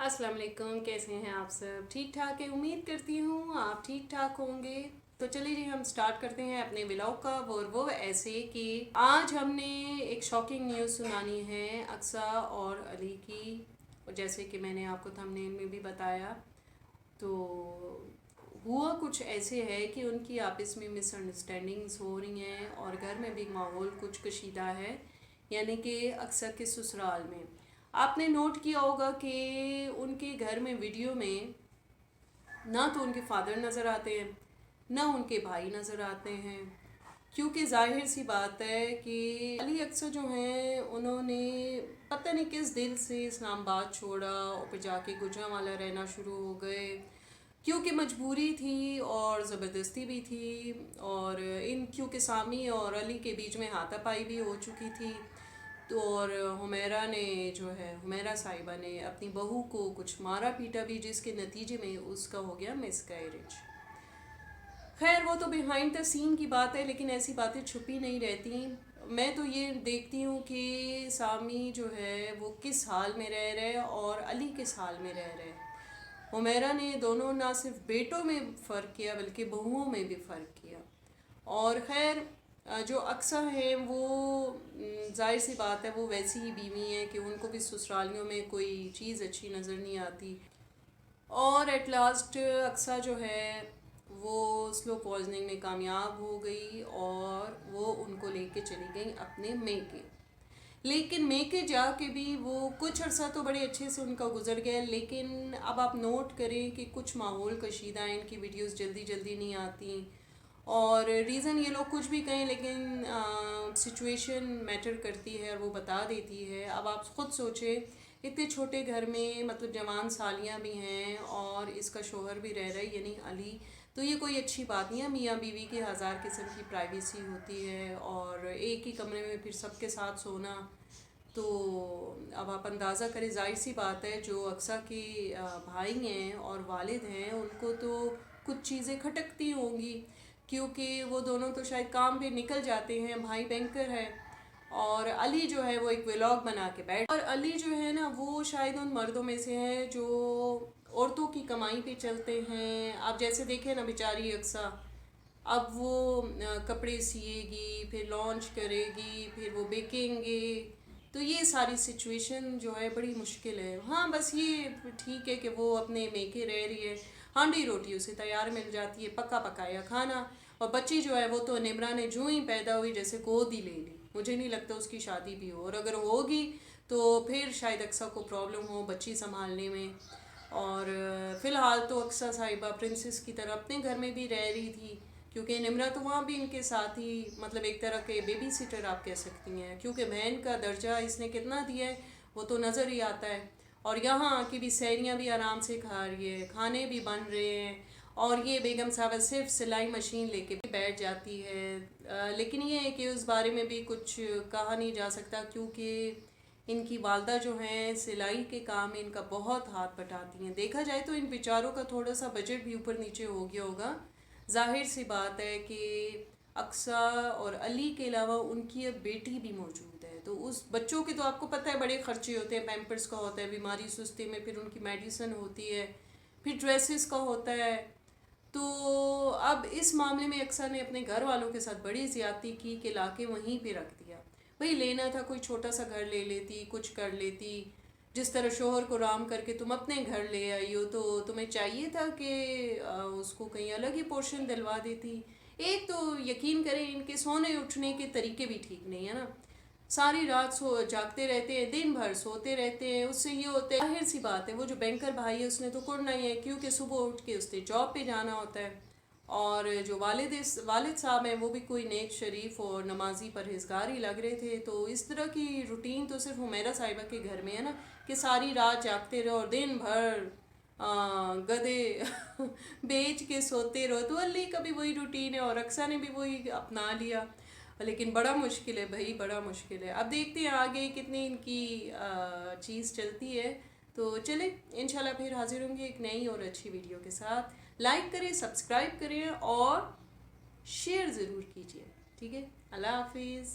अस्सलाम वालेकुम, कैसे हैं आप सब? ठीक ठाक है, उम्मीद करती हूँ आप ठीक ठाक होंगे। तो चलिए जी हम स्टार्ट करते हैं अपने व्लॉग का। वो ऐसे कि आज हमने एक शॉकिंग न्यूज़ सुनानी है अक्सा और अली की। और जैसे कि मैंने आपको थंबनेल में भी बताया, तो हुआ कुछ ऐसे है कि उनकी आपस में मिसअंडरस्टैंडिंग्स हो रही हैं और घर में भी माहौल कुछ कशीदा है, यानी कि अक्सर के ससुराल में। आपने नोट किया होगा कि उनके घर में वीडियो में ना तो उनके फादर नज़र आते हैं, ना उनके भाई नज़र आते हैं, क्योंकि जाहिर सी बात है कि अली अक्सर जो हैं उन्होंने पता नहीं किस दिल से इस्लामाबाद छोड़ा और फिर जाके गुजरांवाला रहना शुरू हो गए, क्योंकि मजबूरी थी और ज़बरदस्ती भी थी। और क्योंकि सामी और अली के बीच में हाथापाई भी हो चुकी थी। तो और हुमैरा ने जो है, हुमैरा साहिबा ने अपनी बहू को कुछ मारा पीटा भी, जिसके नतीजे में उसका हो गया मिसकैरेज। खैर वो तो बिहाइंड द सीन की बात है, लेकिन ऐसी बातें छुपी नहीं रहती। मैं तो ये देखती हूँ कि सामी जो है वो किस हाल में रह रहे और अली किस हाल में रह रहे। हुमैरा ने दोनों ना सिर्फ बेटों में फ़र्क किया बल्कि बहुओं में भी फ़र्क किया। और खैर जो अक्सर हैं वो जाहिर सी बात है वो वैसी ही बीवी हैं कि उनको भी ससुरालियों में कोई चीज़ अच्छी नज़र नहीं आती। और एट लास्ट अक्सा जो है वो स्लो पॉइजनिंग में कामयाब हो गई और वो उनको लेके चली गई अपने मेके। लेकिन मेके जाके भी वो कुछ अरसा तो बड़े अच्छे से उनका गुजर गया, लेकिन अब आप नोट करें कि कुछ माहौल कशीदा है, इनकी वीडियोस जल्दी जल्दी नहीं आती। और रीज़न ये लोग कुछ भी कहें, लेकिन सिचुएशन मैटर करती है और वो बता देती है। अब आप ख़ुद सोचें, इतने छोटे घर में मतलब जवान सालियाँ भी हैं और इसका शोहर भी रह रहा है यानी अली, तो ये कोई अच्छी बात नहीं है। मियाँ बीवी की हज़ार किस्म की प्राइवेसी होती है और एक ही कमरे में फिर सबके साथ सोना। तो अब आप अंदाज़ा करें, जाहिर सी बात है जो अक्सा के भाई हैं और वालिद हैं उनको तो कुछ चीज़ें खटकती होंगी, क्योंकि वो दोनों तो शायद काम पे निकल जाते हैं। भाई बैंकर है और अली जो है वो एक व्लॉग बना के बैठ, और अली जो है ना वो शायद उन मर्दों में से हैं जो औरतों की कमाई पे चलते हैं। आप जैसे देखें ना बेचारी अक्सा, अब वो कपड़े सिएगी, फिर लॉन्च करेगी, फिर वो बेकेंगे, तो ये सारी सिचुएशन जो है बड़ी मुश्किल है। हाँ बस ये ठीक है कि वो अपने मेके रह रही है, हांडी रोटी उसे तैयार मिल जाती है, पका पकाया खाना। और बच्ची जो है वो तो निमरा ने जूँ ही पैदा हुई जैसे गोद ही ले ली। मुझे नहीं लगता उसकी शादी भी हो, और अगर होगी तो फिर शायद अक्सा को प्रॉब्लम हो बच्ची संभालने में। और फ़िलहाल तो अक्सा साहिबा प्रिंसेस की तरह अपने घर में भी रह रही थी, क्योंकि निमरा तो वहाँ भी इनके साथ ही मतलब एक तरह के बेबी सिटर आप कह सकती हैं, क्योंकि बहन का दर्जा इसने कितना दिया है वो तो नज़र ही आता है। और यहाँ आके भी सैरियाँ भी आराम से खा रही है, खाने भी बन रहे हैं, और ये बेगम साहबा सिर्फ सिलाई मशीन लेके बैठ जाती है। लेकिन ये है कि उस बारे में भी कुछ कहा नहीं जा सकता, क्योंकि इनकी वालदा जो हैं सिलाई के काम में इनका बहुत हाथ बटाती हैं। देखा जाए तो इन बेचारों का थोड़ा सा बजट भी ऊपर नीचे हो गया होगा। जाहिर सी बात है कि अक्सा और अली के अलावा उनकी अब बेटी भी मौजूद है, तो उस बच्चों के तो आपको पता है बड़े खर्चे होते हैं। पैम्पर्स का होता है, बीमारी सुस्ती में फिर उनकी मेडिसिन होती है, फिर ड्रेसेस का होता है। तो अब इस मामले में अक्सा ने अपने घर वालों के साथ बड़ी ज़्यादती की कि लाके वहीं पे रख दिया। भाई लेना था कोई छोटा सा घर ले लेती, कुछ कर लेती, जिस तरह शोहर को राम करके तुम अपने घर ले आई हो, तो तुम्हें चाहिए था कि उसको कहीं अलग ही पोर्शन दिलवा देती। एक तो यकीन करें इनके सोने उठने के तरीके भी ठीक नहीं है ना, सारी रात जागते रहते हैं, दिन भर सोते रहते हैं। उससे ये होता है, जाहिर सी बात है वो जो बैंकर भाई है उसने तो करना ही है, क्योंकि सुबह उठ के उसने जॉब पे जाना होता है। और जो वालिद साहब हैं वो भी कोई नेक शरीफ और नमाजी परहेजगार ही लग रहे थे। तो इस तरह की रूटीन तो सिर्फ हुमैरा साहिबा के घर में है ना, कि सारी रात जागते रहो और दिन भर गधे बेच के सोते रहो। तो अली का भी वही रूटीन है और अक्सा ने भी वही अपना लिया, लेकिन बड़ा मुश्किल है भाई, बड़ा मुश्किल है। अब देखते हैं आगे कितनी इनकी चीज़ चलती है। तो चले इंशाल्लाह फिर हाजिर होंगे एक नई और अच्छी वीडियो के साथ। लाइक करें, सब्सक्राइब करें और शेयर ज़रूर कीजिए, ठीक है। अल्लाह हाफिज़।